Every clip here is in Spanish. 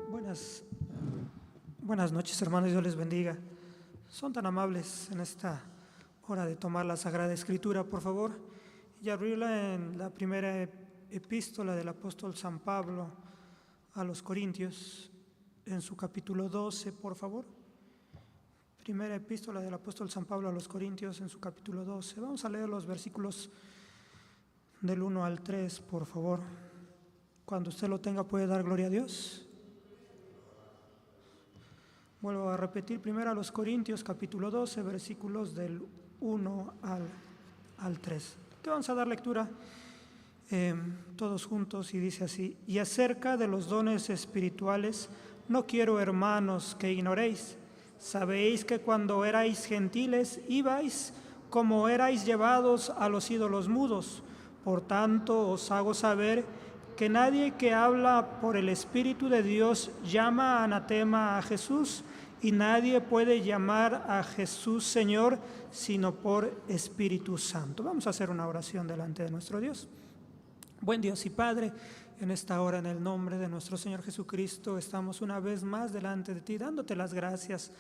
Buenas, buenas noches, hermanos, Dios les bendiga. Son tan amables en esta hora de tomar la Sagrada Escritura, por favor, y abrirla en la primera epístola del apóstol San Pablo a los Corintios, en su capítulo 12, por favor. Primera epístola del apóstol San Pablo a los Corintios, en su capítulo 12. Vamos a leer los versículos del 1 al 3, por favor. Cuando usted lo tenga, puede dar gloria a Dios. Vuelvo a repetir, primero a los Corintios, capítulo 12, versículos del 1 al 3. Que vamos a dar lectura todos juntos, y dice así: y acerca de los dones espirituales, no quiero, hermanos, que ignoréis. Sabéis que cuando erais gentiles, ibais como erais llevados a los ídolos mudos. Por tanto, os hago saber que nadie que habla por el Espíritu de Dios llama anatema a Jesús, y nadie puede llamar a Jesús Señor sino por Espíritu Santo. Vamos a hacer una oración delante de nuestro Dios. Buen Dios y Padre, en esta hora, en el nombre de nuestro Señor Jesucristo, estamos una vez más delante de ti, dándote las gracias,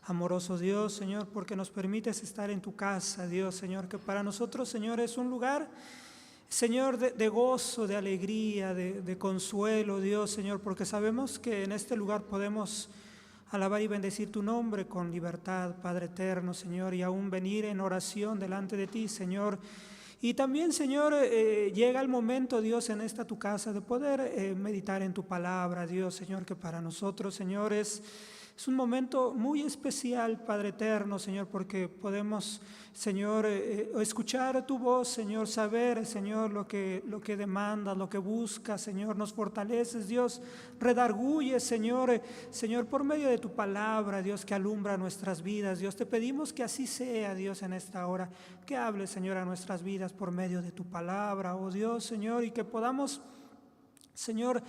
amoroso Dios, Señor, porque nos permites estar en tu casa, Dios, Señor, que para nosotros, Señor, es un lugar, Señor, de gozo, de alegría, de consuelo, Dios, Señor, porque sabemos que en este lugar podemos alabar y bendecir tu nombre con libertad, Padre eterno, Señor, y aún venir en oración delante de ti, Señor. Y también, Señor, llega el momento, Dios, en esta tu casa de poder meditar en tu palabra, Dios, Señor, que para nosotros, Señor, es un momento muy especial, Padre eterno, Señor, porque podemos, Señor, escuchar tu voz, Señor, saber, Señor, lo que demandas, lo que buscas, Señor, nos fortaleces, Dios, redarguyes, Señor, Señor, por medio de tu palabra, Dios, que alumbra nuestras vidas, Dios, te pedimos que así sea, Dios, en esta hora, que hables, Señor, a nuestras vidas por medio de tu palabra, oh Dios, Señor, y que podamos, Señor,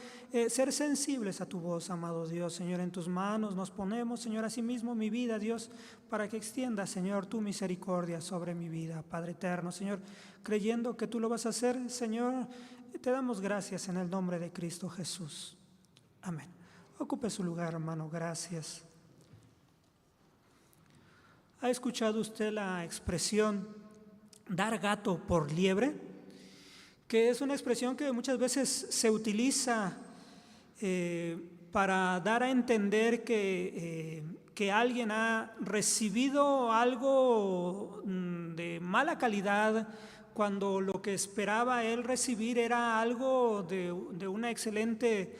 ser sensibles a tu voz, amado Dios. Señor, en tus manos nos ponemos, Señor, asimismo mi vida, Dios, para que extienda, Señor, tu misericordia sobre mi vida, Padre eterno, Señor, creyendo que tú lo vas a hacer, Señor, te damos gracias en el nombre de Cristo Jesús. Amén. Ocupe su lugar, hermano, gracias. ¿Ha escuchado usted la expresión dar gato por liebre? Que es una expresión que muchas veces se utiliza para dar a entender que alguien ha recibido algo de mala calidad, cuando lo que esperaba él recibir era algo de una excelente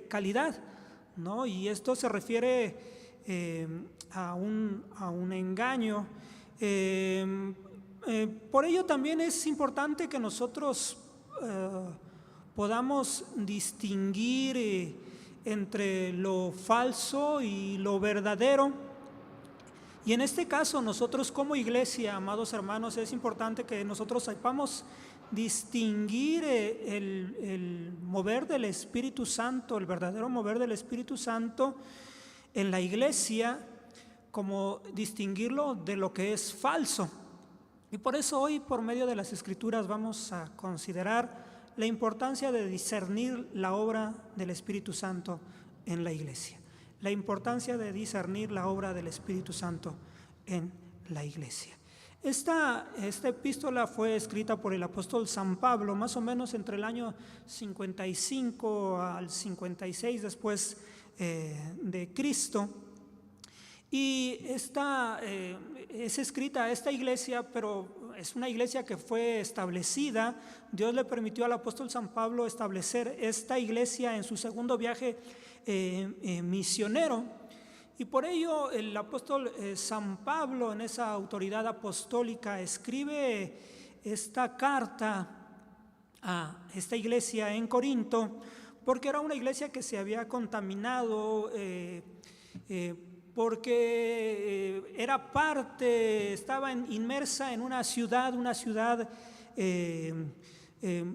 calidad, ¿no? Y esto se refiere a un engaño. Por ello también es importante que nosotros podamos distinguir entre lo falso y lo verdadero. Y en este caso nosotros como iglesia, amados hermanos, es importante que nosotros sepamos distinguir el mover del Espíritu Santo, el verdadero mover del Espíritu Santo en la iglesia, como distinguirlo de lo que es falso. Y por eso hoy, por medio de las Escrituras, vamos a considerar la importancia de discernir la obra del Espíritu Santo en la iglesia. La importancia de discernir la obra del Espíritu Santo en la iglesia. Esta epístola fue escrita por el apóstol San Pablo, más o menos entre el año 55 al 56 después de Cristo. Y es escrita a esta iglesia, pero es una iglesia que fue establecida. Dios le permitió al apóstol San Pablo establecer esta iglesia en su segundo viaje misionero. Y por ello el apóstol San Pablo, en esa autoridad apostólica, escribe esta carta a esta iglesia en Corinto, porque era una iglesia que se había contaminado, porque estaba inmersa en una ciudad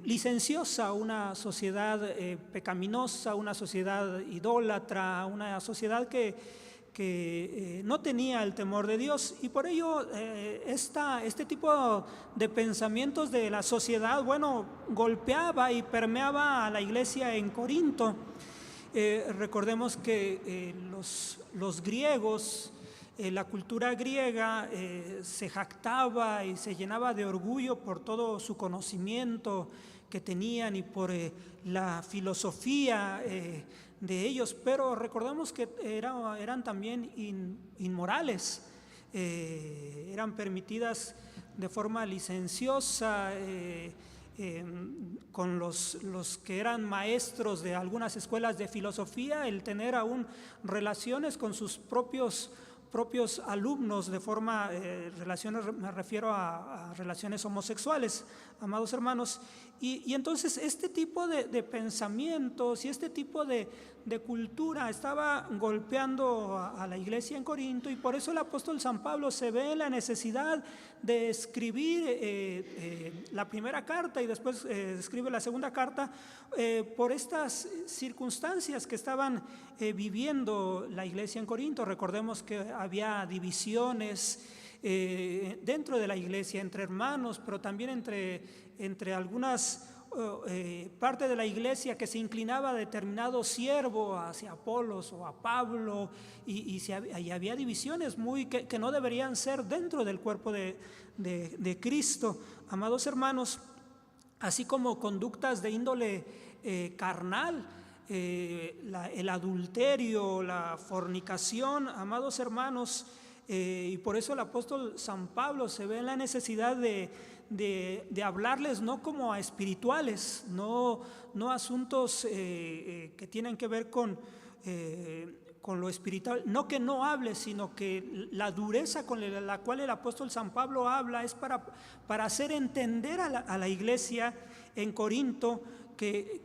licenciosa, una sociedad pecaminosa, una sociedad idólatra, una sociedad que no tenía el temor de Dios, y por ello este tipo de pensamientos de la sociedad, golpeaba y permeaba a la iglesia en Corinto. Recordemos que los griegos, la cultura griega se jactaba y se llenaba de orgullo por todo su conocimiento que tenían y por la filosofía de ellos, pero recordemos que eran también inmorales, eran permitidas de forma licenciosa con los que eran maestros de algunas escuelas de filosofía, el tener aún relaciones con sus propios alumnos de forma, relaciones, me refiero a relaciones homosexuales, amados hermanos, y entonces este tipo de pensamientos y este tipo de cultura estaba golpeando a la iglesia en Corinto, y por eso el apóstol San Pablo se ve en la necesidad de escribir la primera carta y después escribe la segunda carta por estas circunstancias que estaban viviendo la iglesia en Corinto. Recordemos que había divisiones dentro de la iglesia, entre hermanos, pero también entre algunas parte de la iglesia que se inclinaba a determinado siervo, hacia Apolos o a Pablo, y había divisiones que no deberían ser dentro del cuerpo de Cristo, amados hermanos, así como conductas de índole carnal, el adulterio, la fornicación, amados hermanos, y por eso el apóstol San Pablo se ve en la necesidad de hablarles no como a espirituales, no asuntos que tienen que ver con lo espiritual, no que no hable, sino que la dureza con la cual el apóstol San Pablo habla es para hacer entender a la iglesia en Corinto que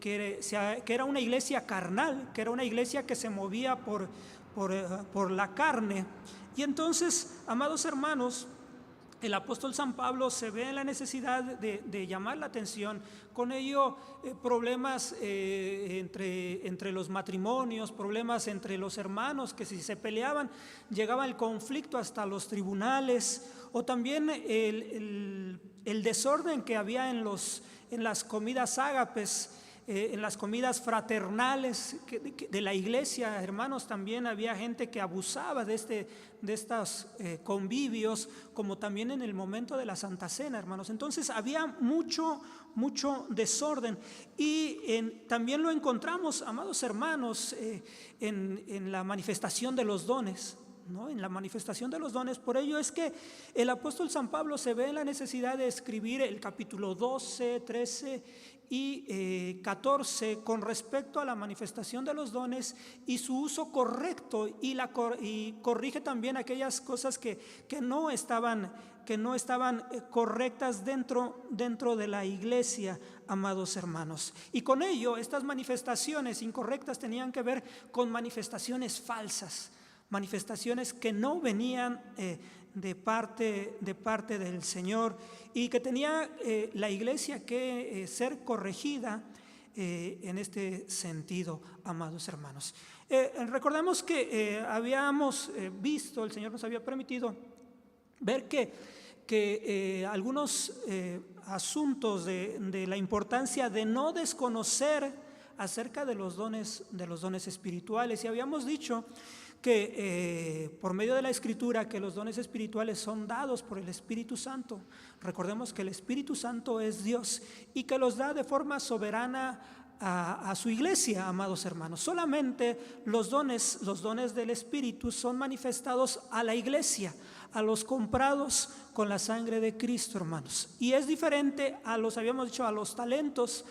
era una iglesia carnal, que era una iglesia que se movía por la carne. Y entonces, amados hermanos, el apóstol San Pablo se ve en la necesidad de llamar la atención. Con ello, problemas entre los matrimonios, problemas entre los hermanos, que si se peleaban, llegaba el conflicto hasta los tribunales, o también el desorden que había en las comidas ágapes, en las comidas fraternales de la iglesia, hermanos. También había gente que abusaba de estos convivios, como también en el momento de la Santa Cena, hermanos. Entonces había mucho desorden, y también lo encontramos, amados hermanos, en la manifestación de los dones, ¿no? En la manifestación de los dones. Por ello es que el apóstol San Pablo se ve en la necesidad de escribir el capítulo 12, 13 y 14 con respecto a la manifestación de los dones y su uso correcto, y corrige también aquellas cosas que no estaban correctas dentro de la iglesia, amados hermanos. Y con ello, estas manifestaciones incorrectas tenían que ver con manifestaciones falsas, manifestaciones que no venían de parte del Señor, y que tenía la iglesia que ser corregida en este sentido, amados hermanos. Recordemos que habíamos visto, el Señor nos había permitido ver que algunos asuntos de la importancia de no desconocer acerca de los dones espirituales, y habíamos dicho que por medio de la Escritura, que los dones espirituales son dados por el Espíritu Santo. Recordemos que el Espíritu Santo es Dios y que los da de forma soberana a su iglesia, amados hermanos. Solamente los dones del Espíritu son manifestados a la iglesia, a los comprados con la sangre de Cristo, hermanos. Y es diferente a los talentos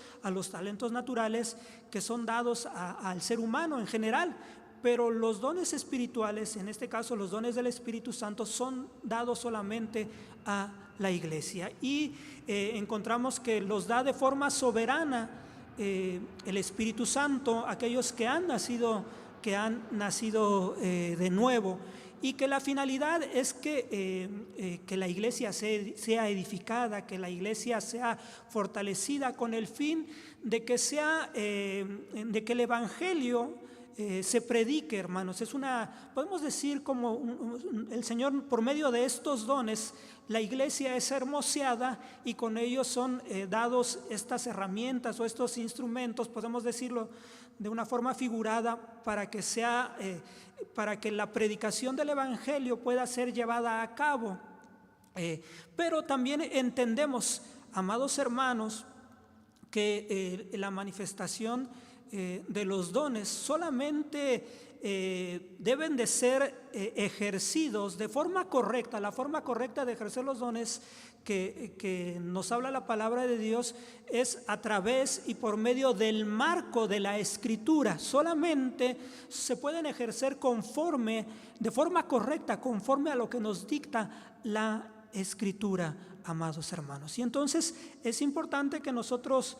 naturales que son dados al ser humano en general. Pero los dones espirituales, en este caso los dones del Espíritu Santo, son dados solamente a la iglesia. Y encontramos que los da de forma soberana el Espíritu Santo a aquellos que han nacido de nuevo, y que la finalidad es que la iglesia sea edificada, que la iglesia sea fortalecida, con el fin de que el Evangelio se predique, hermanos. Podemos decir el Señor, por medio de estos dones, la iglesia es hermoseada y con ellos son dados estas herramientas o estos instrumentos, podemos decirlo de una forma figurada, para que la predicación del Evangelio pueda ser llevada a cabo. Pero también entendemos, amados hermanos, que la manifestación de los dones solamente deben de ser ejercidos de forma correcta. La forma correcta de ejercer los dones que nos habla la palabra de Dios es a través y por medio del marco de la Escritura. Solamente se pueden ejercer de forma correcta, conforme a lo que nos dicta la Escritura, amados hermanos. Y entonces es importante que nosotros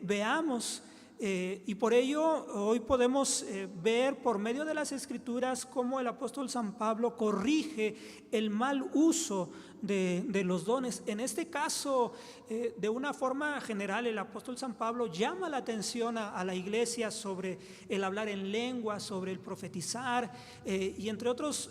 veamos, y por ello hoy podemos ver por medio de las Escrituras cómo el apóstol San Pablo corrige el mal uso de los dones. En este caso, de una forma general, el apóstol San Pablo llama la atención a la iglesia sobre el hablar en lengua, sobre el profetizar, y entre otros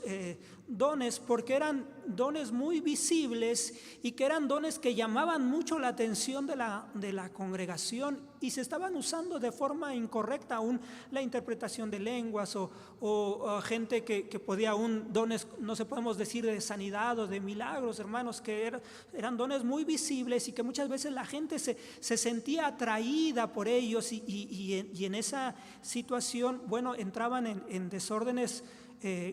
dones, porque eran dones muy visibles y que eran dones que llamaban mucho la atención de la congregación, y se estaban usando de forma incorrecta aún la interpretación de lenguas o gente que podía aún dones, no se podemos decir de sanidad o de milagros, hermanos, que eran dones muy visibles y que muchas veces la gente se sentía atraída por ellos y en esa situación, bueno, entraban en desórdenes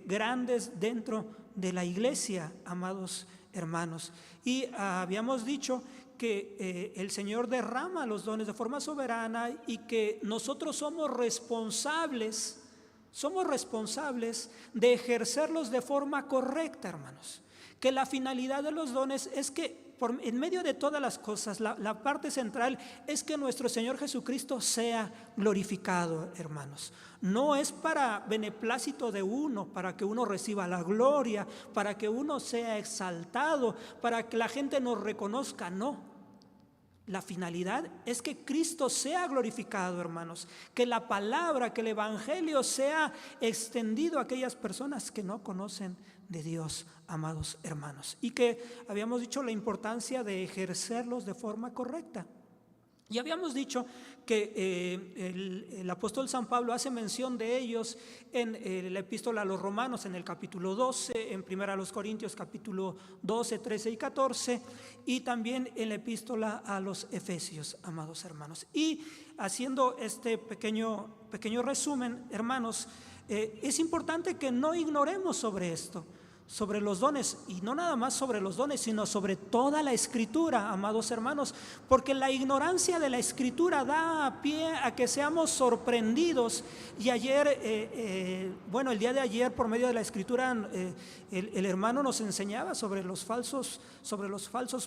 grandes dentro de la iglesia, amados hermanos. Y habíamos dicho que el Señor derrama los dones de forma soberana y que nosotros somos responsables de ejercerlos de forma correcta, hermanos. Que la finalidad de los dones es que en medio de todas las cosas, la parte central es que nuestro Señor Jesucristo sea glorificado, hermanos. No es para beneplácito de uno, para que uno reciba la gloria, para que uno sea exaltado, para que la gente nos reconozca, no. La finalidad es que Cristo sea glorificado, hermanos, que la palabra, que el Evangelio sea extendido a aquellas personas que no conocen de Dios, amados hermanos, y que habíamos dicho la importancia de ejercerlos de forma correcta. Y habíamos dicho que el apóstol San Pablo hace mención de ellos en la epístola a los Romanos, en el capítulo 12, en primera a los Corintios, capítulo 12, 13 y 14, y también en la epístola a los Efesios, amados hermanos. Y haciendo este pequeño resumen, hermanos, es importante que no ignoremos sobre esto, sobre los dones, y no nada más sobre los dones, sino sobre toda la Escritura, amados hermanos, porque la ignorancia de la Escritura da pie a que seamos sorprendidos. Y ayer, el día de ayer, por medio de la Escritura, el hermano nos enseñaba sobre los falsos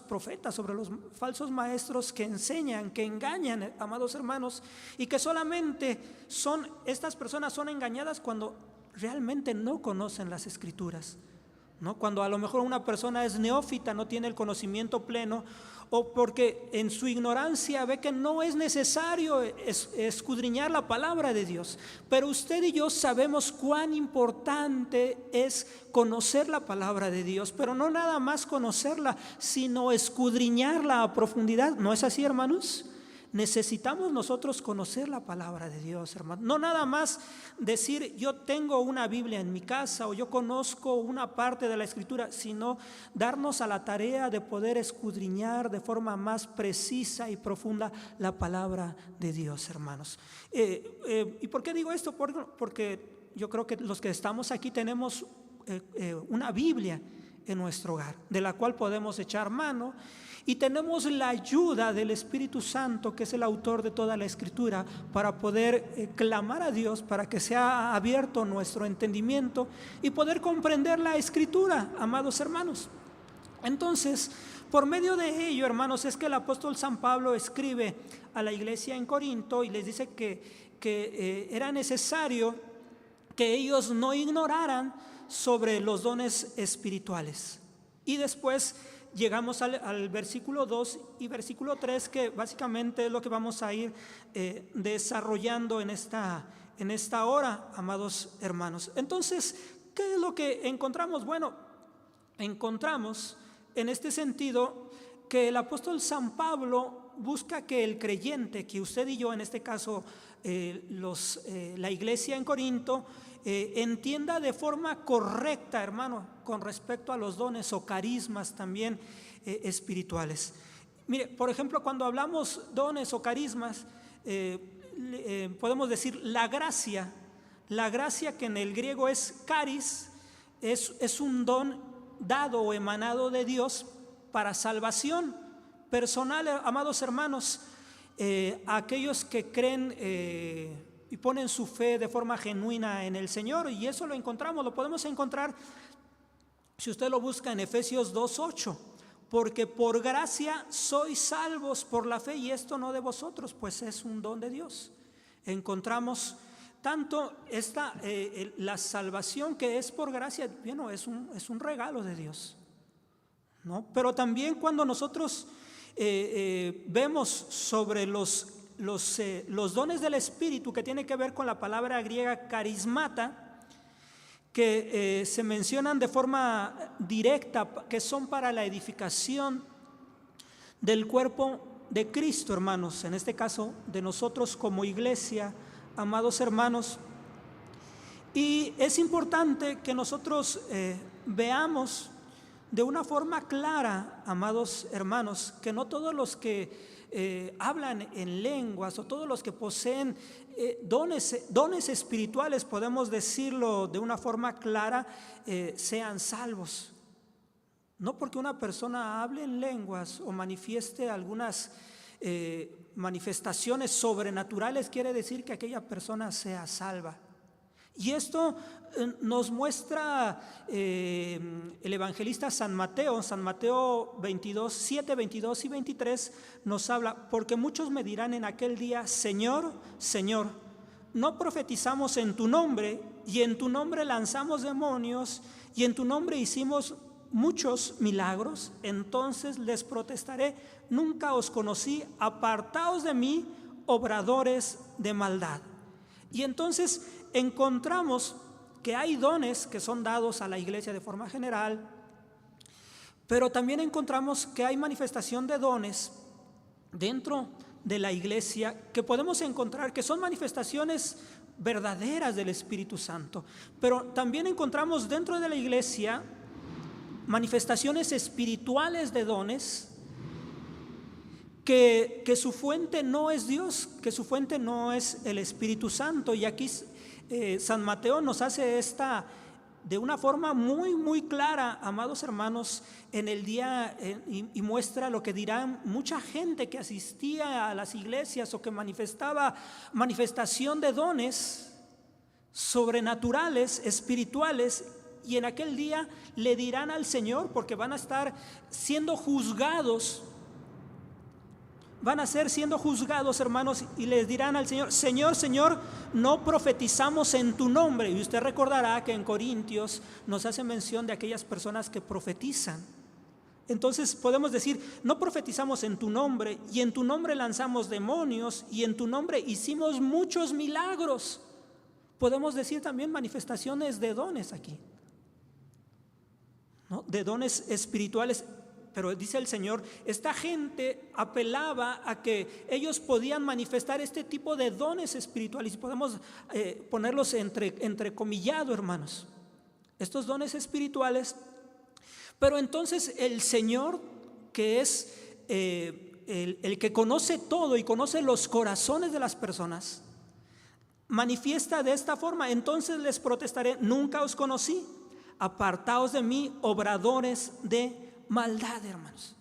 profetas, sobre los falsos maestros que enseñan, que engañan, amados hermanos, y que solamente estas personas son engañadas cuando realmente no conocen las Escrituras, ¿no? Cuando a lo mejor una persona es neófita, no tiene el conocimiento pleno, o porque en su ignorancia ve que no es necesario escudriñar la palabra de Dios. Pero usted y yo sabemos cuán importante es conocer la palabra de Dios, pero no nada más conocerla, sino escudriñarla a profundidad. ¿No es así, hermanos? Necesitamos nosotros conocer la palabra de Dios, hermano. No nada más decir yo tengo una Biblia en mi casa o yo conozco una parte de la Escritura, sino darnos a la tarea de poder escudriñar de forma más precisa y profunda la palabra de Dios, hermanos. ¿Y por qué digo esto? Porque yo creo que los que estamos aquí tenemos una Biblia en nuestro hogar, de la cual podemos echar mano. Y tenemos la ayuda del Espíritu Santo, que es el autor de toda la Escritura, para poder clamar a Dios, para que sea abierto nuestro entendimiento y poder comprender la Escritura, amados hermanos. Entonces, por medio de ello, hermanos, es que el apóstol San Pablo escribe a la iglesia en Corinto y les dice que era necesario que ellos no ignoraran sobre los dones espirituales. Y después llegamos al versículo 2 y versículo 3, que básicamente es lo que vamos a ir desarrollando en esta en esta hora, amados hermanos. Entonces, ¿qué es lo que encontramos? Bueno, encontramos en este sentido que el apóstol San Pablo busca que el creyente, que usted y yo en este caso, la iglesia en Corinto, entienda de forma correcta, hermano, con respecto a los dones o carismas también espirituales. Mire, por ejemplo, cuando hablamos dones o carismas, podemos decir la gracia que en el griego es charis, es un don dado o emanado de Dios para salvación personal, amados hermanos. Aquellos que creen y ponen su fe de forma genuina en el Señor, y eso lo podemos encontrar si usted lo busca en Efesios 2:8, porque por gracia sois salvos por la fe, y esto no de vosotros, pues es un don de Dios. Encontramos tanto la salvación que es por gracia, bueno, es un regalo de Dios, ¿no? Pero también cuando nosotros vemos sobre los dones del Espíritu, que tiene que ver con la palabra griega carismata, que se mencionan de forma directa, que son para la edificación del cuerpo de Cristo, hermanos, en este caso de nosotros como iglesia, amados hermanos. Y es importante que nosotros veamos de una forma clara, amados hermanos, que no todos los que hablan en lenguas o todos los que poseen dones espirituales, podemos decirlo de una forma clara, sean salvos. No porque una persona hable en lenguas o manifieste algunas manifestaciones sobrenaturales quiere decir que aquella persona sea salva. Y esto nos muestra el evangelista San Mateo 22, 7, 22 y 23 nos habla: porque muchos me dirán en aquel día, Señor, Señor, ¿no profetizamos en tu nombre, y en tu nombre lanzamos demonios, y en tu nombre hicimos muchos milagros? Entonces les protestaré, nunca os conocí, apartaos de mí, obradores de maldad. Y entonces encontramos que hay dones que son dados a la iglesia de forma general, pero también encontramos que hay manifestación de dones dentro de la iglesia que podemos encontrar que son manifestaciones verdaderas del Espíritu Santo. Pero también encontramos dentro de la iglesia manifestaciones espirituales de dones que su fuente no es Dios, que su fuente no es el Espíritu Santo. Y aquí San Mateo nos hace esta de una forma muy, muy clara, amados hermanos, en el día y muestra lo que dirán mucha gente que asistía a las iglesias o que manifestaba manifestación de dones sobrenaturales, espirituales, y en aquel día le dirán al Señor, porque van a estar siendo juzgados. Van a ser siendo juzgados, hermanos, y les dirán al Señor, Señor, Señor, no profetizamos en tu nombre. Y usted recordará que en Corintios nos hace mención de aquellas personas que profetizan. Entonces podemos decir, no profetizamos en tu nombre, y en tu nombre lanzamos demonios, y en tu nombre hicimos muchos milagros. Podemos decir también manifestaciones de dones aquí, ¿no? De dones espirituales. Pero dice el Señor, esta gente apelaba a que ellos podían manifestar este tipo de dones espirituales, y podemos ponerlos entrecomillado, hermanos, estos dones espirituales. Pero entonces el Señor, que es el que conoce todo y conoce los corazones de las personas, manifiesta de esta forma: entonces les protestaré, nunca os conocí, apartaos de mí, obradores de maldad, hermanos.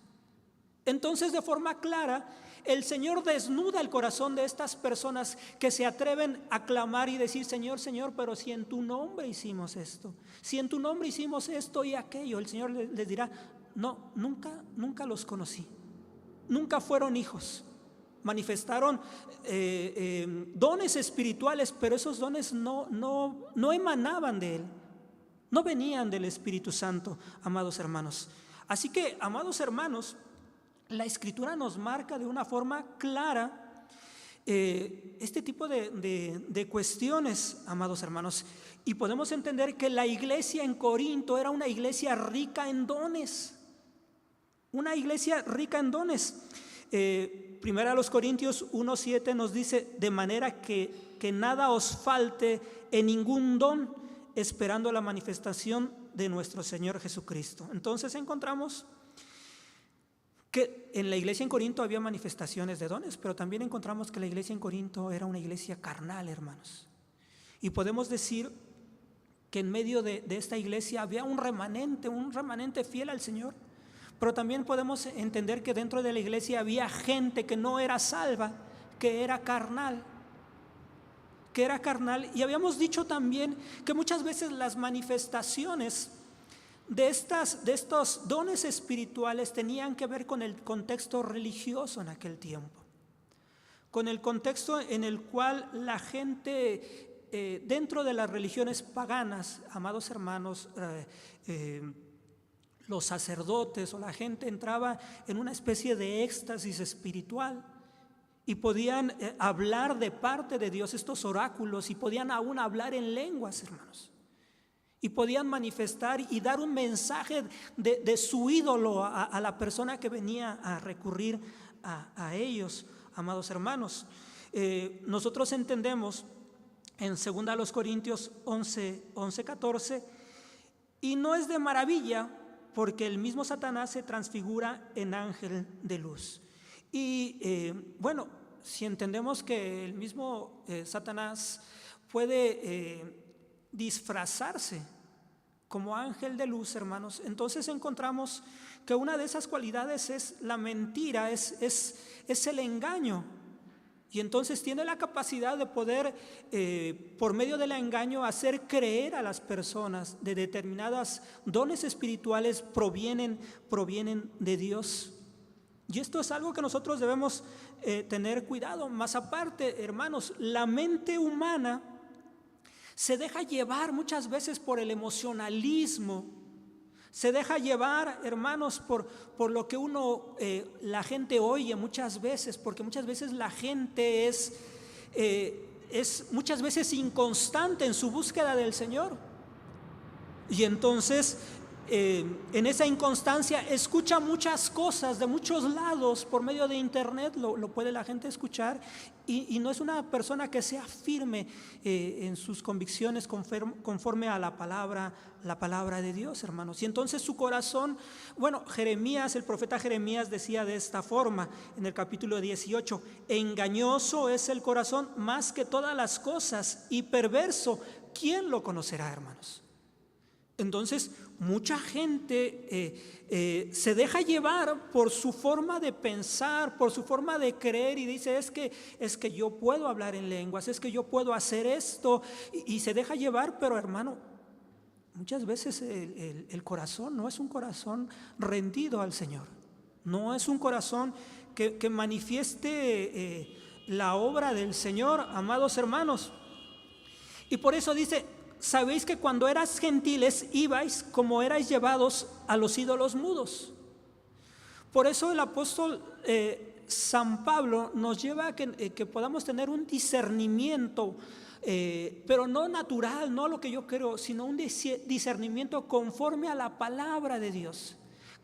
Entonces, de forma clara, el Señor desnuda el corazón de estas personas que se atreven a clamar y decir, Señor, Señor, pero si en tu nombre hicimos esto, si en tu nombre hicimos esto y aquello. El Señor les dirá, no, nunca los conocí, nunca fueron hijos. Manifestaron dones espirituales, pero esos dones no emanaban de Él, no venían del Espíritu Santo, amados hermanos. Así que, amados hermanos, la Escritura nos marca de una forma clara este tipo de cuestiones, amados hermanos. Y podemos entender que la iglesia en Corinto era una iglesia rica en dones. Una iglesia rica en dones. Primera a los Corintios 1:7 nos dice: de manera que nada os falte en ningún don, esperando la manifestación de nuestro Señor Jesucristo. Entonces encontramos que en la iglesia en Corinto había manifestaciones de dones, pero también encontramos que la iglesia en Corinto era una iglesia carnal, hermanos. Y podemos decir que en medio de esta iglesia había un remanente fiel al Señor. Pero también podemos entender que dentro de la iglesia había gente que no era salva, que era carnal. Y habíamos dicho también que muchas veces las manifestaciones de estos dones espirituales tenían que ver con el contexto religioso en aquel tiempo, con el contexto en el cual la gente dentro de las religiones paganas, amados hermanos, los sacerdotes o la gente entraba en una especie de éxtasis espiritual y podían hablar de parte de Dios estos oráculos, y podían aún hablar en lenguas, hermanos, y podían manifestar y dar un mensaje de su ídolo a la persona que venía a recurrir a ellos, amados hermanos. Nosotros entendemos en 2 Corintios 11:14, y no es de maravilla, porque el mismo Satanás se transfigura en ángel de luz. Y bueno, si entendemos que el mismo Satanás puede disfrazarse como ángel de luz, hermanos, entonces encontramos que una de esas cualidades es la mentira, es el engaño. Y entonces tiene la capacidad de poder, por medio del engaño, hacer creer a las personas de determinadas dones espirituales provienen de Dios. Y esto es algo que nosotros debemos tener cuidado. Más aparte, hermanos, la mente humana se deja llevar muchas veces por el emocionalismo. Se deja llevar, hermanos, por lo que la gente oye muchas veces, porque muchas veces la gente es muchas veces inconstante en su búsqueda del Señor. Y entonces, en esa inconstancia escucha muchas cosas de muchos lados por medio de internet, lo puede la gente escuchar, y no es una persona que sea firme en sus convicciones conforme a la palabra de Dios, hermanos. Y entonces su corazón, bueno, el profeta Jeremías decía de esta forma en el capítulo 18: engañoso es el corazón más que todas las cosas, y perverso, ¿quién lo conocerá, hermanos? Entonces, mucha gente se deja llevar por su forma de pensar, por su forma de creer, y dice: es que yo puedo hablar en lenguas, es que yo puedo hacer esto, y se deja llevar. Pero, hermano, muchas veces el corazón no es un corazón rendido al Señor, no es un corazón que manifieste la obra del Señor, amados hermanos. Y por eso dice: sabéis que cuando eras gentiles ibais como erais llevados a los ídolos mudos. Por eso el apóstol San Pablo nos lleva a que podamos tener un discernimiento, pero no natural, no lo que yo creo, sino un discernimiento conforme a la palabra de Dios.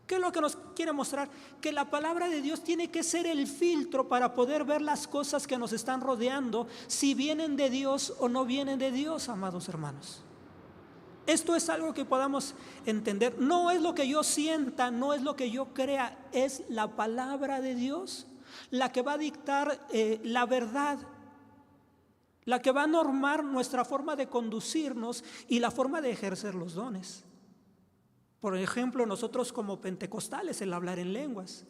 ¿Qué es lo que nos quiere mostrar? Que la palabra de Dios tiene que ser el filtro para poder ver las cosas que nos están rodeando, si vienen de Dios o no vienen de Dios, amados hermanos. Esto es algo que podamos entender. No es lo que yo sienta, no es lo que yo crea, es la palabra de Dios la que va a dictar la verdad, la que va a normar nuestra forma de conducirnos y la forma de ejercer los dones. Por ejemplo, nosotros como pentecostales, el hablar en lenguas.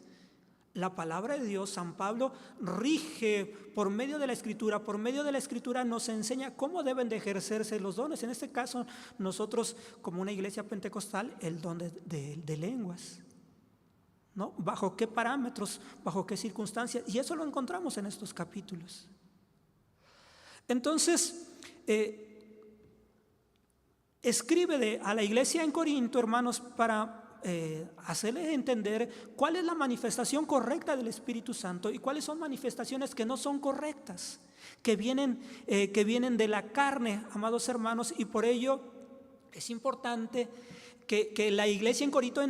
La palabra de Dios, San Pablo rige por medio de la Escritura nos enseña cómo deben de ejercerse los dones. En este caso, nosotros como una iglesia pentecostal, el don de lenguas, ¿no? ¿Bajo qué parámetros? ¿Bajo qué circunstancias? Y eso lo encontramos en estos capítulos. Entonces, escribe a la iglesia en Corinto, hermanos, hacerles entender cuál es la manifestación correcta del Espíritu Santo y cuáles son manifestaciones que no son correctas, que vienen de la carne, amados hermanos. Y por ello es importante que la iglesia en Corinto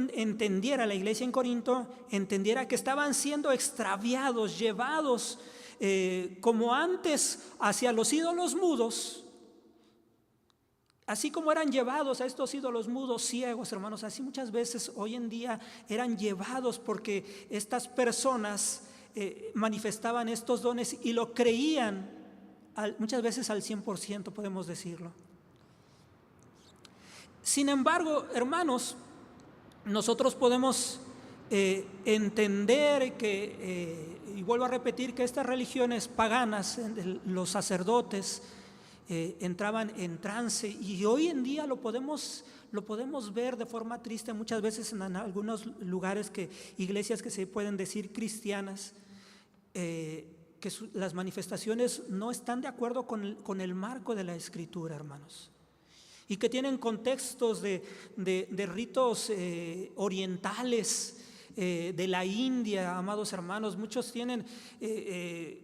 entendiera que estaban siendo extraviados, llevados como antes hacia los ídolos mudos. Así como eran llevados a estos ídolos mudos ciegos, hermanos, así muchas veces hoy en día eran llevados porque estas personas manifestaban estos dones y lo creían muchas veces al 100%, podemos decirlo. Sin embargo, hermanos, nosotros podemos entender y vuelvo a repetir, que estas religiones paganas, los sacerdotes, entraban en trance, y hoy en día lo podemos ver de forma triste muchas veces en algunos lugares, iglesias que se pueden decir cristianas, que las manifestaciones no están de acuerdo con el marco de la Escritura, hermanos, y que tienen contextos de ritos orientales, de la India, amados hermanos. Muchos tienen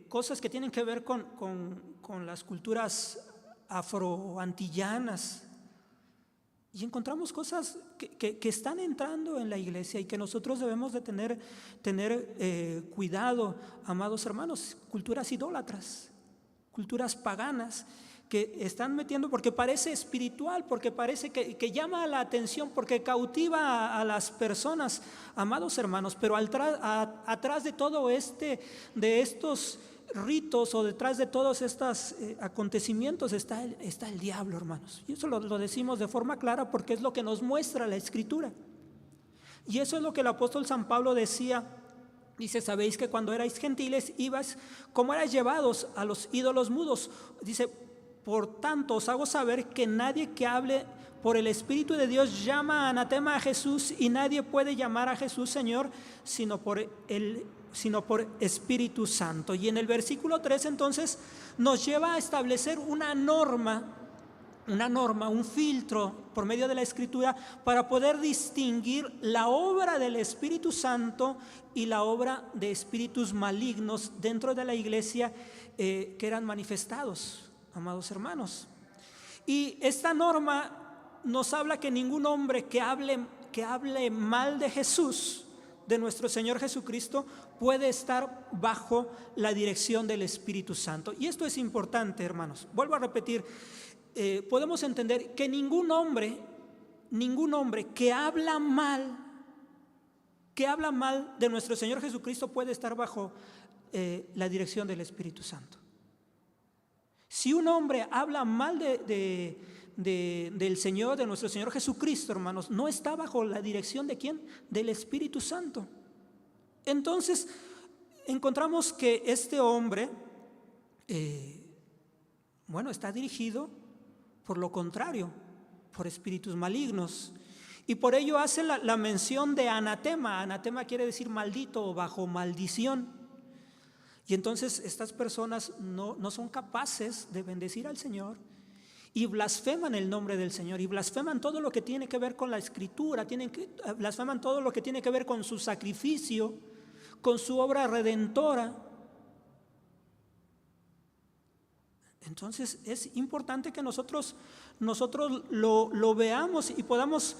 cosas que tienen que ver con las culturas afroantillanas, y encontramos cosas que están entrando en la iglesia y que nosotros debemos de tener cuidado, amados hermanos. Culturas idólatras, culturas paganas que están metiendo, porque parece espiritual, porque parece que llama la atención, porque cautiva a las personas, amados hermanos, pero atrás de todo de estos ritos, o detrás de todos estos acontecimientos está el diablo, hermanos. Y eso lo decimos de forma clara porque es lo que nos muestra la Escritura. Y eso es lo que el apóstol San Pablo decía. Dice: sabéis que cuando erais gentiles ibais como erais llevados a los ídolos mudos. Dice: por tanto os hago saber que nadie que hable por el Espíritu de Dios llama anatema a Jesús, y nadie puede llamar a Jesús Señor sino por Espíritu Santo. Y en el versículo 3 entonces nos lleva a establecer una norma, un filtro por medio de la Escritura, para poder distinguir la obra del Espíritu Santo y la obra de espíritus malignos dentro de la iglesia, que eran manifestados, amados hermanos. Y esta norma nos habla que ningún hombre que hable mal de Jesús, de nuestro Señor Jesucristo, puede estar bajo la dirección del Espíritu Santo. Y esto es importante, hermanos. Vuelvo a repetir, podemos entender que ningún hombre que habla mal de nuestro Señor Jesucristo puede estar bajo la dirección del Espíritu Santo. Si un hombre habla mal del Señor, de nuestro Señor Jesucristo, hermanos, no está bajo la dirección ¿de quién? Del Espíritu Santo. Entonces encontramos que este hombre está dirigido por lo contrario, por espíritus malignos, y por ello hace la mención de anatema. Anatema quiere decir maldito o bajo maldición. Y entonces estas personas no son capaces de bendecir al Señor, y blasfeman el nombre del Señor, y blasfeman todo lo que tiene que ver con la Escritura, blasfeman todo lo que tiene que ver con su sacrificio, con su obra redentora. Entonces es importante que nosotros lo veamos y podamos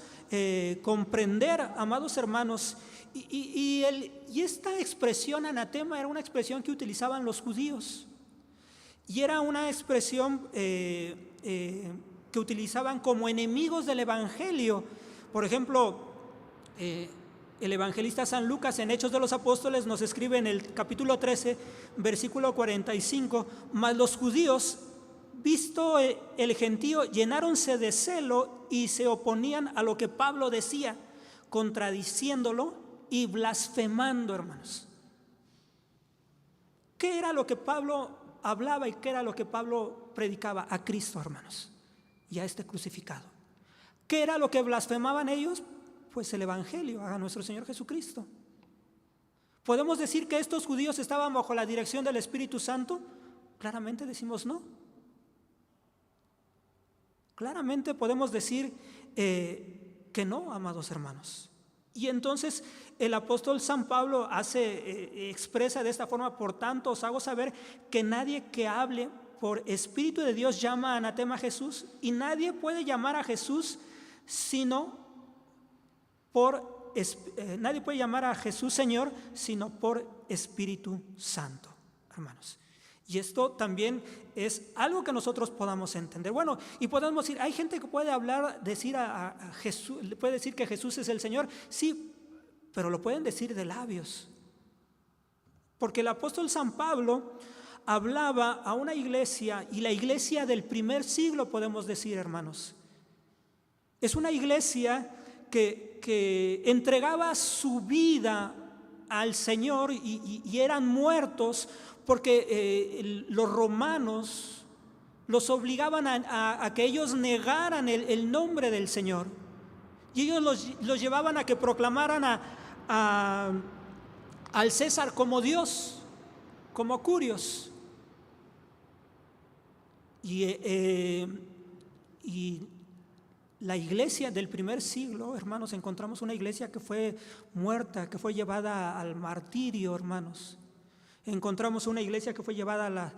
comprender, amados hermanos. Y esta expresión anatema era una expresión que utilizaban los judíos, y era una expresión que utilizaban como enemigos del Evangelio. Por ejemplo, el evangelista San Lucas en Hechos de los Apóstoles nos escribe en el capítulo 13, versículo 45: mas los judíos, visto el gentío, llenáronse de celo y se oponían a lo que Pablo decía, contradiciéndolo y blasfemando, hermanos. ¿Qué era lo que Pablo hablaba y qué era lo que Pablo predicaba? A Cristo, hermanos, y a este crucificado. ¿Qué era lo que blasfemaban ellos? Pues el Evangelio, a nuestro Señor Jesucristo. ¿Podemos decir que estos judíos estaban bajo la dirección del Espíritu Santo? Claramente decimos no. Claramente podemos decir que no, amados hermanos. Y entonces el apóstol San Pablo expresa de esta forma: por tanto os hago saber que nadie que hable por Espíritu de Dios llama anatema a Jesús, y nadie puede llamar a Jesús nadie puede llamar a Jesús Señor sino por Espíritu Santo, hermanos. Y esto también es algo que nosotros podamos entender. Bueno, y podemos decir, hay gente que puede decir a Jesús, puede decir que Jesús es el Señor, sí, pero lo pueden decir de labios. Porque el apóstol San Pablo hablaba a una iglesia, y la iglesia del primer siglo, podemos decir, hermanos, es una iglesia que entregaba su vida al Señor y eran muertos porque los romanos los obligaban a que ellos negaran el nombre del Señor, y ellos los llevaban a que proclamaran al César como Dios, como Curios. Y la iglesia del primer siglo, hermanos, encontramos una iglesia que fue muerta, que fue llevada al martirio, hermanos. Encontramos una iglesia que fue llevada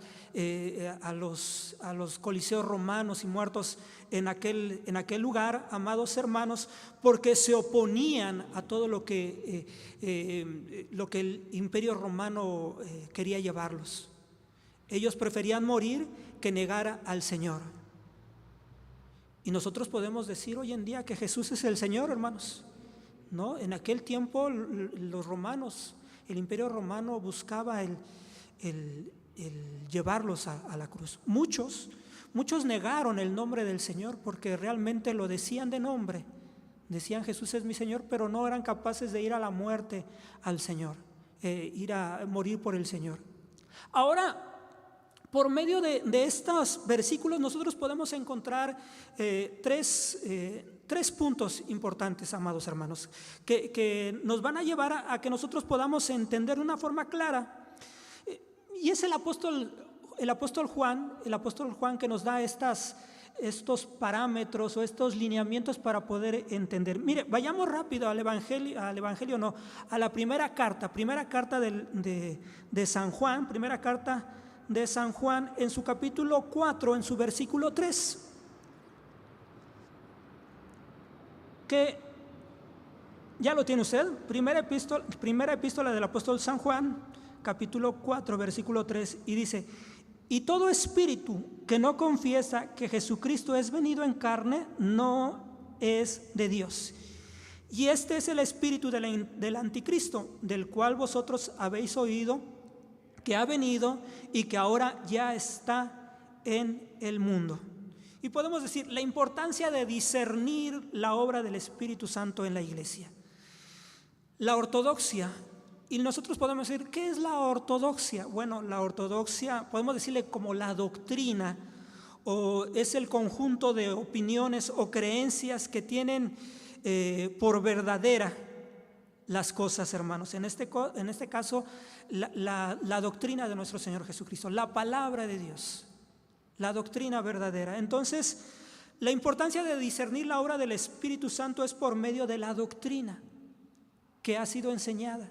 a los coliseos romanos y muertos en aquel lugar, amados hermanos, porque se oponían a todo lo que el imperio romano quería llevarlos. Ellos preferían morir que negar al Señor. Y nosotros podemos decir hoy en día que Jesús es el Señor, hermanos, ¿no? En aquel tiempo los romanos, el imperio romano buscaba el llevarlos a la cruz. Muchos negaron el nombre del Señor porque realmente lo decían de nombre. Decían Jesús es mi Señor, pero no eran capaces de ir a la muerte al Señor, ir a morir por el Señor. Ahora, por medio de estos versículos nosotros podemos encontrar tres puntos importantes, amados hermanos, que nos van a llevar a que nosotros podamos entender de una forma clara. Y es el apóstol Juan que nos da estos parámetros o estos lineamientos para poder entender. Mire, vayamos rápido a la primera carta de San Juan, primera carta de San Juan, en su capítulo 4, en su versículo 3, que ya lo tiene usted. Primera epístola del apóstol San Juan, capítulo 4, versículo 3, y dice: y todo espíritu que no confiesa que Jesucristo es venido en carne no es de Dios. Y este es el espíritu del anticristo, del cual vosotros habéis oído que ha venido y que ahora ya está en el mundo. Y podemos decir la importancia de discernir la obra del Espíritu Santo en la iglesia. La ortodoxia, y nosotros podemos decir, ¿qué es la ortodoxia? Bueno, la ortodoxia podemos decirle como la doctrina, o es el conjunto de opiniones o creencias que tienen por verdadera las cosas, hermanos. En este caso, la doctrina de nuestro Señor Jesucristo, la palabra de Dios, la doctrina verdadera. Entonces, la importancia de discernir la obra del Espíritu Santo es por medio de la doctrina que ha sido enseñada.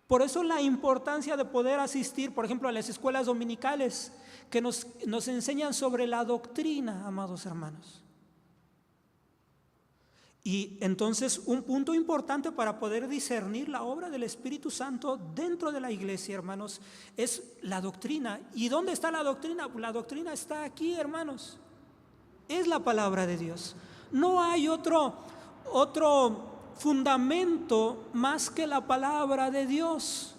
Por eso la importancia de poder asistir, por ejemplo, a las escuelas dominicales que nos enseñan sobre la doctrina, amados hermanos. Y entonces un punto importante para poder discernir la obra del Espíritu Santo dentro de la iglesia, hermanos, es la doctrina. ¿Y dónde está la doctrina? La doctrina está aquí, hermanos. Es la palabra de Dios. No hay otro fundamento más que la palabra de Dios.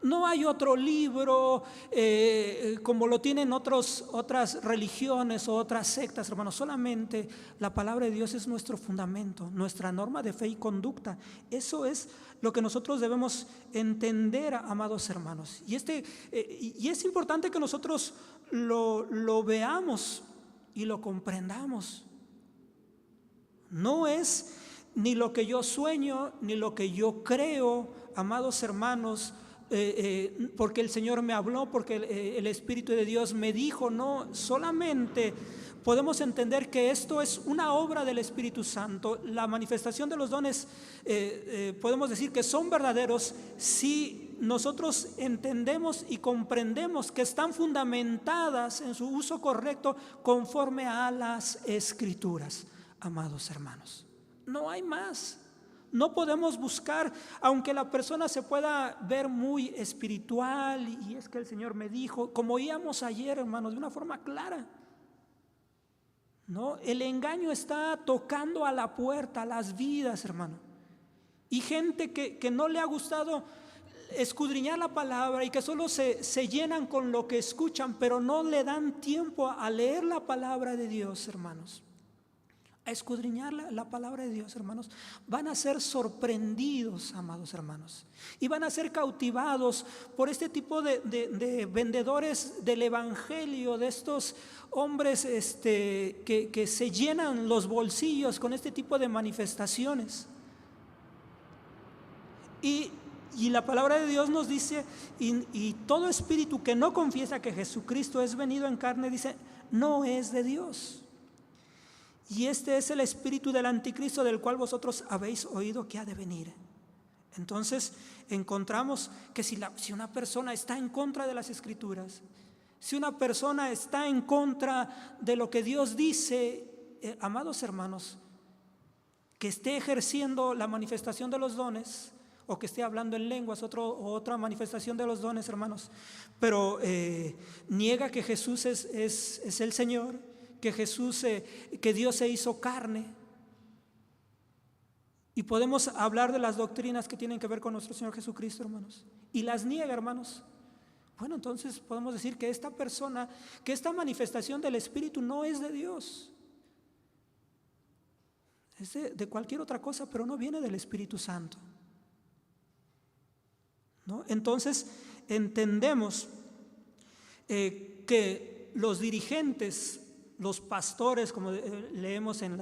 No hay otro libro como lo tienen otras religiones o otras sectas, hermanos. Solamente la palabra de Dios es nuestro fundamento, nuestra norma de fe y conducta. Eso es lo que nosotros debemos entender, amados hermanos. Y es importante que nosotros lo veamos y lo comprendamos. No es ni lo que yo sueño, ni lo que yo creo, amados hermanos, porque el Señor me habló, porque el Espíritu de Dios me dijo. No, solamente podemos entender que esto es una obra del Espíritu Santo. La manifestación de los dones, podemos decir que son verdaderos si nosotros entendemos y comprendemos que están fundamentadas en su uso correcto conforme a las Escrituras, amados hermanos. No hay más. No podemos buscar, aunque la persona se pueda ver muy espiritual, y es que el Señor me dijo, como oíamos ayer, hermanos, de una forma clara. No, el engaño está tocando a la puerta, a las vidas, hermano. Y gente que no le ha gustado escudriñar la palabra y que solo se llenan con lo que escuchan, pero no le dan tiempo a leer la palabra de Dios, hermanos. A escudriñar la palabra de Dios, hermanos. Van a ser sorprendidos, amados hermanos, y van a ser cautivados por este tipo de vendedores del evangelio, de estos hombres que se llenan los bolsillos con este tipo de manifestaciones. Y la palabra de Dios nos dice, y todo espíritu que no confiesa que Jesucristo es venido en carne, dice, no es de Dios. Y este es el espíritu del anticristo, del cual vosotros habéis oído que ha de venir. Entonces encontramos que si una persona está en contra de las Escrituras, si una persona está en contra de lo que Dios dice, amados hermanos, que esté ejerciendo la manifestación de los dones, o que esté hablando en lenguas, otra manifestación de los dones, hermanos, pero niega que Jesús es el Señor, que Dios se hizo carne. Y podemos hablar de las doctrinas que tienen que ver con nuestro Señor Jesucristo, hermanos, y las niega, hermanos. Bueno, entonces podemos decir que esta persona, que esta manifestación del Espíritu no es de Dios. Es de cualquier otra cosa, pero no viene del Espíritu Santo, ¿no? Entonces entendemos que los dirigentes, los pastores, como leemos en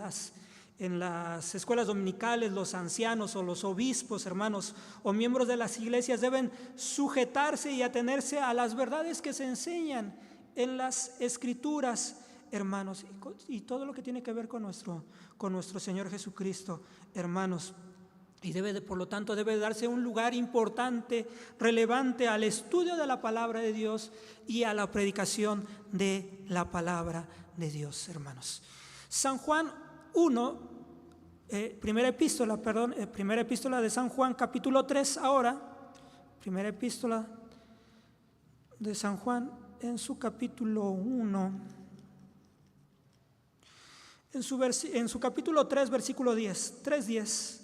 las escuelas dominicales, los ancianos o los obispos, hermanos, o miembros de las iglesias deben sujetarse y atenerse a las verdades que se enseñan en las Escrituras, hermanos, y todo lo que tiene que ver con nuestro Señor Jesucristo, hermanos. Y por lo tanto debe darse un lugar importante, relevante al estudio de la palabra de Dios y a la predicación de la palabra de Dios, hermanos. San Juan 1, primera epístola de San Juan, capítulo 3 ahora. Primera epístola de San Juan en su capítulo 1. En su capítulo 3, versículo 10, 3:10.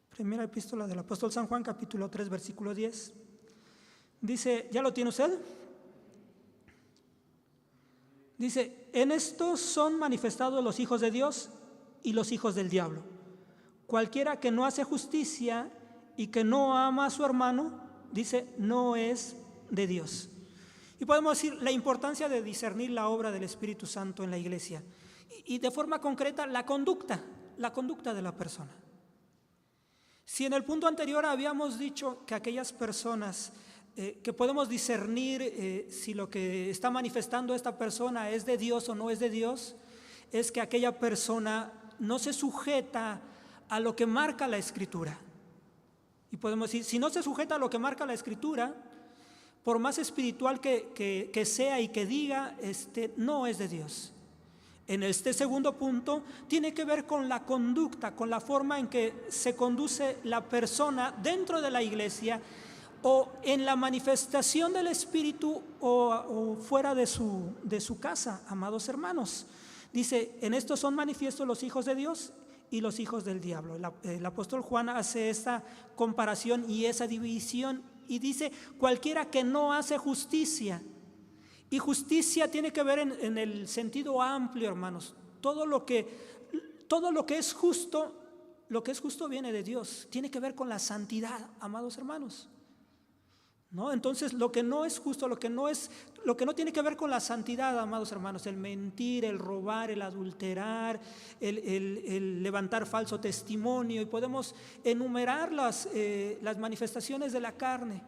Primera epístola del apóstol San Juan, capítulo 3, versículo 10. Dice, ¿ya lo tiene usted? Dice, en esto son manifestados los hijos de Dios y los hijos del diablo. Cualquiera que no hace justicia y que no ama a su hermano, dice, no es de Dios. Y podemos decir la importancia de discernir la obra del Espíritu Santo en la iglesia. Y de forma concreta, la conducta de la persona. Si en el punto anterior habíamos dicho que aquellas personas que podemos discernir si lo que está manifestando esta persona es de Dios o no es de Dios, es que aquella persona no se sujeta a lo que marca la Escritura. Y podemos decir, si no se sujeta a lo que marca la Escritura, por más espiritual que sea y que diga, no es de Dios. En este segundo punto tiene que ver con la conducta, con la forma en que se conduce la persona dentro de la iglesia o en la manifestación del Espíritu o fuera de su casa, amados hermanos. Dice, en esto son manifiestos los hijos de Dios y los hijos del diablo. El apóstol Juan hace esta comparación y esa división y dice, cualquiera que no hace justicia. Y justicia tiene que ver en el sentido amplio, hermanos. Todo lo que es justo viene de Dios. Tiene que ver con la santidad, amados hermanos, ¿no? Entonces, lo que no es justo, lo que no tiene que ver con la santidad, amados hermanos, el mentir, el robar, el adulterar, el levantar falso testimonio, y podemos enumerar las manifestaciones de la carne.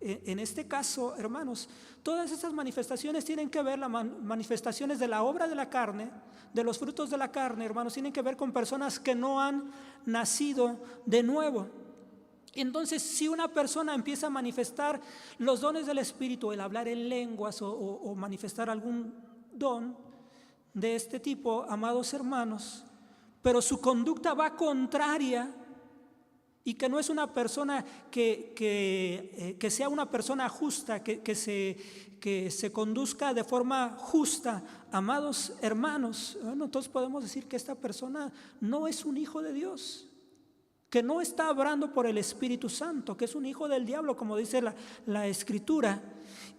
en este caso, hermanos, todas estas manifestaciones tienen que ver, las manifestaciones de la obra de la carne, de los frutos de la carne, hermanos, tienen que ver con personas que no han nacido de nuevo. Entonces, si una persona empieza a manifestar los dones del Espíritu, el hablar en lenguas o manifestar algún don de este tipo, amados hermanos, pero su conducta va contraria y que no es una persona que sea una persona justa, que se conduzca de forma justa, amados hermanos, bueno, entonces podemos decir que esta persona no es un hijo de Dios, que no está obrando por el Espíritu Santo, que es un hijo del diablo, como dice la Escritura,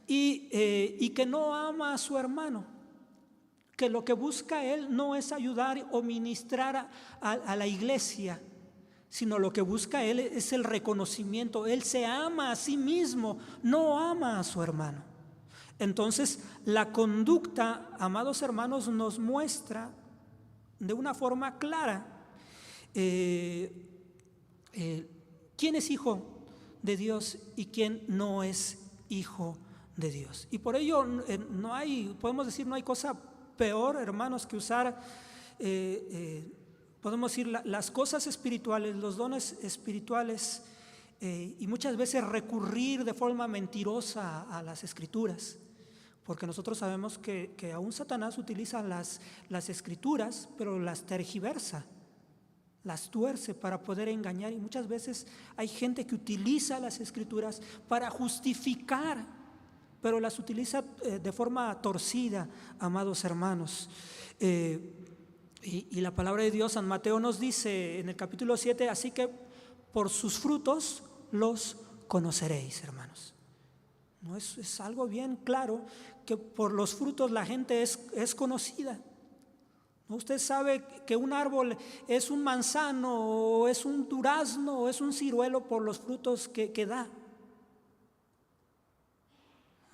y que no ama a su hermano, que lo que busca él no es ayudar o ministrar a la iglesia, sino lo que busca él es el reconocimiento. Él se ama a sí mismo, no ama a su hermano. Entonces, la conducta, amados hermanos, nos muestra de una forma clara quién es hijo de Dios y quién no es hijo de Dios. Y por ello podemos decir, no hay cosa peor, hermanos, que usar, podemos decir, las cosas espirituales, los dones espirituales, y muchas veces recurrir de forma mentirosa a las Escrituras, porque nosotros sabemos que aún Satanás utiliza las Escrituras, pero las tergiversa, las tuerce para poder engañar, y muchas veces hay gente que utiliza las Escrituras para justificar, pero las utiliza de forma torcida, amados hermanos. Y la palabra de Dios, San Mateo nos dice en el capítulo 7, así que por sus frutos los conoceréis, hermanos. No es algo bien claro que por los frutos la gente es conocida. Usted sabe que un árbol es un manzano, o es un durazno, o es un ciruelo por los frutos que da.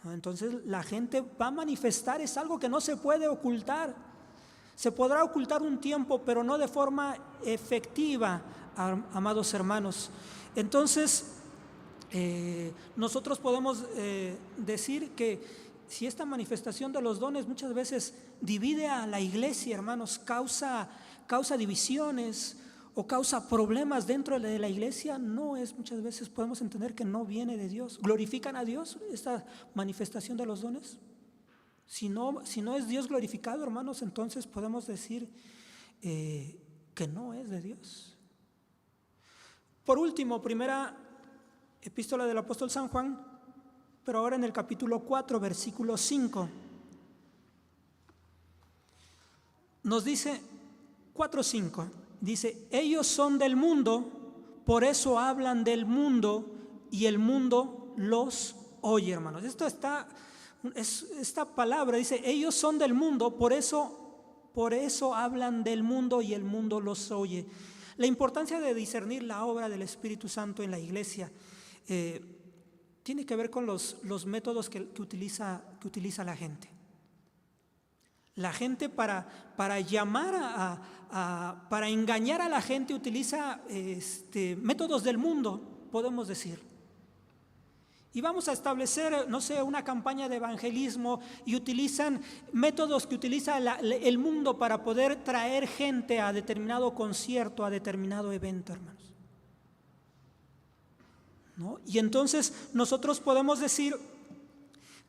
Entonces la gente va a manifestar, es algo que no se puede ocultar. Se podrá ocultar un tiempo, pero no de forma efectiva, amados hermanos. Entonces, nosotros podemos decir que si esta manifestación de los dones muchas veces divide a la iglesia, hermanos, causa divisiones o causa problemas dentro de la iglesia, muchas veces podemos entender que no viene de Dios. ¿Glorifican a Dios esta manifestación de los dones? Si no es Dios glorificado, hermanos, entonces podemos decir que no es de Dios. Por último, primera epístola del apóstol San Juan, pero ahora en el capítulo 4, versículo 5, nos dice 4:5, dice: ellos son del mundo, por eso hablan del mundo y el mundo los oye, hermanos. Esta palabra dice: ellos son del mundo, por eso hablan del mundo y el mundo los oye. La importancia de discernir la obra del Espíritu Santo en la iglesia tiene que ver con los métodos que utiliza la gente. La gente para llamar para engañar a la gente utiliza métodos del mundo, podemos decir. Y vamos a establecer, una campaña de evangelismo, y utilizan métodos que utiliza el mundo para poder traer gente a determinado concierto, a determinado evento, hermanos. ¿No? Y entonces nosotros podemos decir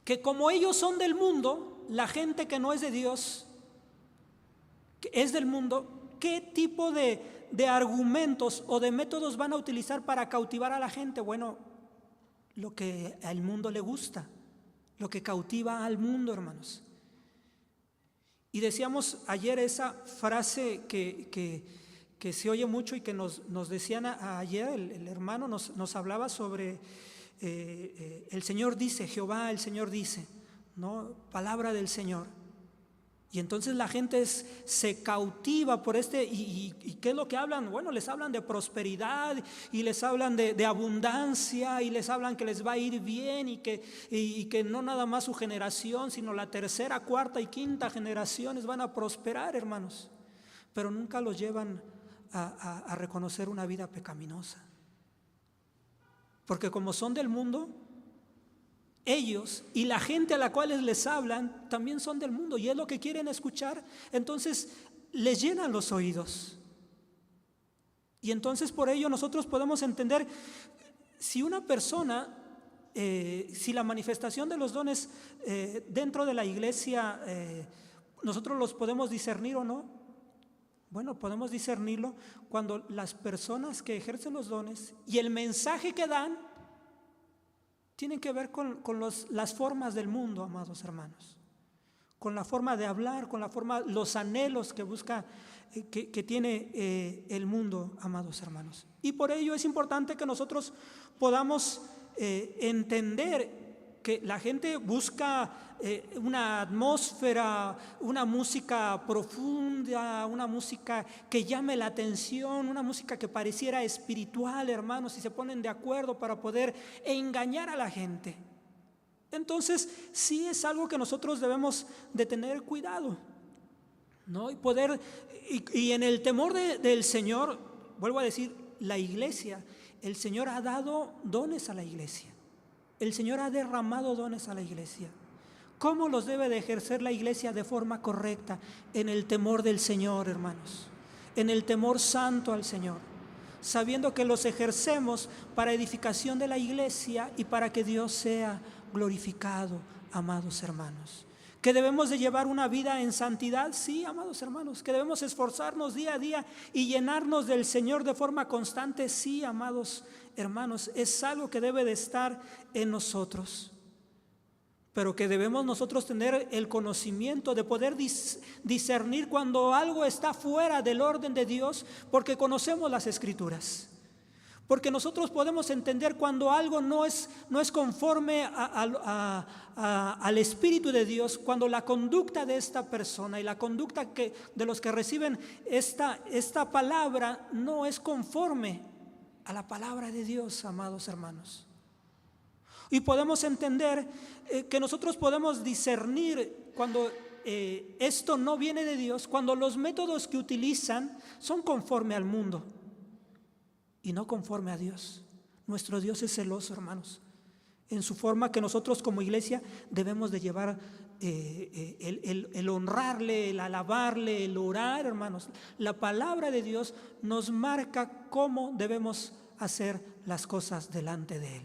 que como ellos son del mundo, la gente que no es de Dios, que es del mundo, ¿qué tipo de argumentos o de métodos van a utilizar para cautivar a la gente? Bueno, lo que al mundo le gusta, lo que cautiva al mundo, hermanos. Y decíamos ayer esa frase que se oye mucho y que nos decían ayer, el hermano nos hablaba sobre el Señor dice, Jehová el Señor dice, ¿no? Palabra del Señor. Y entonces la gente se cautiva por ¿y qué es lo que hablan? Bueno, les hablan de prosperidad y les hablan de abundancia y les hablan que les va a ir bien y que no nada más su generación, sino la tercera, cuarta y quinta generaciones van a prosperar, hermanos. Pero nunca los llevan a reconocer una vida pecaminosa. Porque como son del mundo, ellos y la gente a la cual les hablan también son del mundo y es lo que quieren escuchar. Entonces les llenan los oídos. Y entonces por ello nosotros podemos entender si una persona, si la manifestación de los dones dentro de la iglesia, nosotros los podemos discernir o no. Bueno, podemos discernirlo cuando las personas que ejercen los dones y el mensaje que dan tienen que ver con las formas del mundo, amados hermanos, con la forma de hablar, con la forma, los anhelos que busca, que tiene el mundo, amados hermanos. Y por ello es importante que nosotros podamos entender que la gente busca una atmósfera, una música profunda, una música que llame la atención, una música que pareciera espiritual, hermanos, y se ponen de acuerdo para poder engañar a la gente. Entonces, sí es algo que nosotros debemos de tener cuidado, ¿no? Y poder, y en el temor del Señor, vuelvo a decir, la iglesia, el Señor ha dado dones a la iglesia. El Señor ha derramado dones a la iglesia. ¿Cómo los debe de ejercer la iglesia de forma correcta? En el temor del Señor, hermanos. En el temor santo al Señor. Sabiendo que los ejercemos para edificación de la iglesia y para que Dios sea glorificado, amados hermanos. Que debemos de llevar una vida en santidad, sí, amados hermanos. Que debemos esforzarnos día a día y llenarnos del Señor de forma constante, sí, amados hermanos. Es algo que debe de estar en nosotros. Pero que debemos nosotros tener el conocimiento de poder discernir cuando algo está fuera del orden de Dios, porque conocemos las Escrituras. Porque nosotros podemos entender cuando algo no es conforme al Espíritu de Dios, cuando la conducta de esta persona y la conducta de los que reciben esta palabra no es conforme a la palabra de Dios, amados hermanos. Y podemos entender que nosotros podemos discernir cuando esto no viene de Dios, cuando los métodos que utilizan son conforme al mundo y no conforme a Dios. Nuestro Dios es celoso, hermanos, en su forma que nosotros como iglesia debemos de llevar el honrarle, el alabarle, el orar, hermanos. La palabra de Dios nos marca cómo debemos hacer las cosas delante de Él.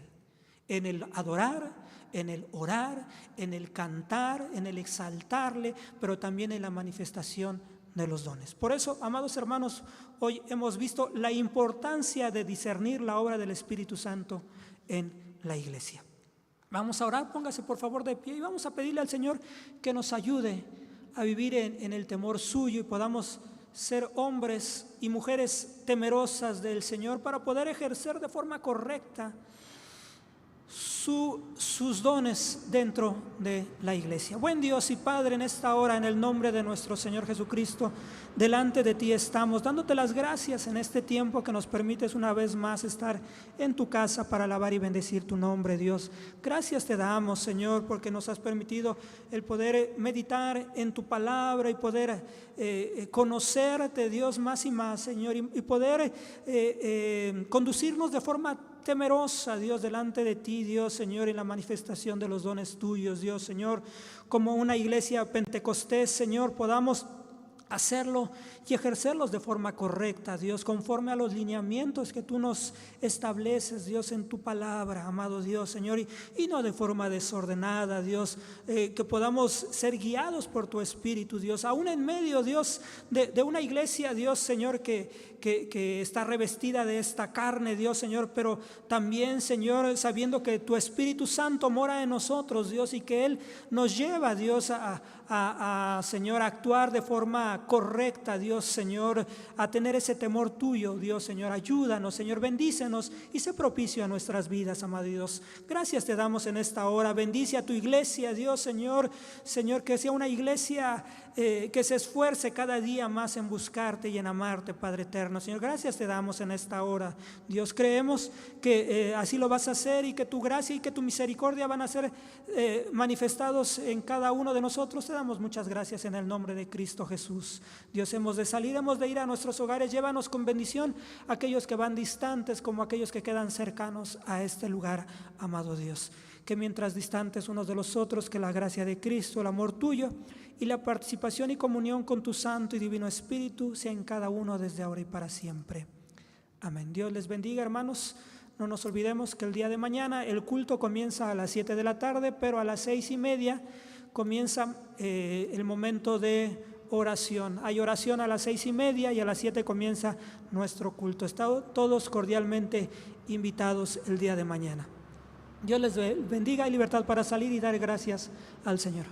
En el adorar, en el orar, en el cantar, en el exaltarle, pero también en la manifestación de los dones. Por eso, amados hermanos, hoy hemos visto la importancia de discernir la obra del Espíritu Santo en la iglesia. Vamos a orar, póngase por favor de pie y vamos a pedirle al Señor que nos ayude a vivir en el temor suyo y podamos ser hombres y mujeres temerosas del Señor para poder ejercer de forma correcta sus dones dentro de la iglesia. Buen Dios y Padre, en esta hora, en el nombre de nuestro Señor Jesucristo, delante de ti estamos, dándote las gracias en este tiempo que nos permites una vez más estar en tu casa para alabar y bendecir tu nombre, Dios. Gracias te damos, Señor, porque nos has permitido el poder meditar en tu palabra y poder conocerte, Dios, más y más, Señor, y poder conducirnos de forma temerosa, Dios, delante de ti, Dios, Señor, en la manifestación de los dones tuyos, Dios, Señor, como una iglesia pentecostés, Señor, podamos hacerlo y ejercerlos de forma correcta, Dios, conforme a los lineamientos que tú nos estableces, Dios, en tu palabra, amado Dios, Señor, y no de forma desordenada, Dios, que podamos ser guiados por tu Espíritu, Dios, aún en medio, Dios, de una iglesia, Dios, Señor, que está revestida de esta carne, Dios, Señor, pero también, Señor, sabiendo que tu Espíritu Santo mora en nosotros, Dios, y que Él nos lleva, Dios, Señor, a actuar de forma correcta, Dios, Señor, a tener ese temor tuyo, Dios, Señor, ayúdanos, Señor, bendícenos y sé propicio a nuestras vidas, amado Dios. Gracias te damos en esta hora, bendice a tu iglesia, Dios, Señor, que sea una iglesia que se esfuerce cada día más en buscarte y en amarte, Padre eterno. Señor, gracias te damos en esta hora, Dios, creemos que así lo vas a hacer y que tu gracia y que tu misericordia van a ser manifestados en cada uno de nosotros. Te damos muchas gracias en el nombre de Cristo Jesús. Jesús. Dios, hemos de salir, hemos de ir a nuestros hogares. Llévanos con bendición aquellos que van distantes como aquellos que quedan cercanos a este lugar, amado Dios. Que mientras distantes unos de los otros, que la gracia de Cristo, el amor tuyo y la participación y comunión con tu Santo y Divino Espíritu sea en cada uno desde ahora y para siempre. Amén. Dios les bendiga, hermanos. No nos olvidemos que el día de mañana el culto comienza a las 7 de la tarde, pero a las 6:30 comienza el momento de oración. Hay oración a las 6:30 y a las 7 comienza nuestro culto. Están todos cordialmente invitados el día de mañana. Dios les bendiga y libertad para salir y dar gracias al Señor.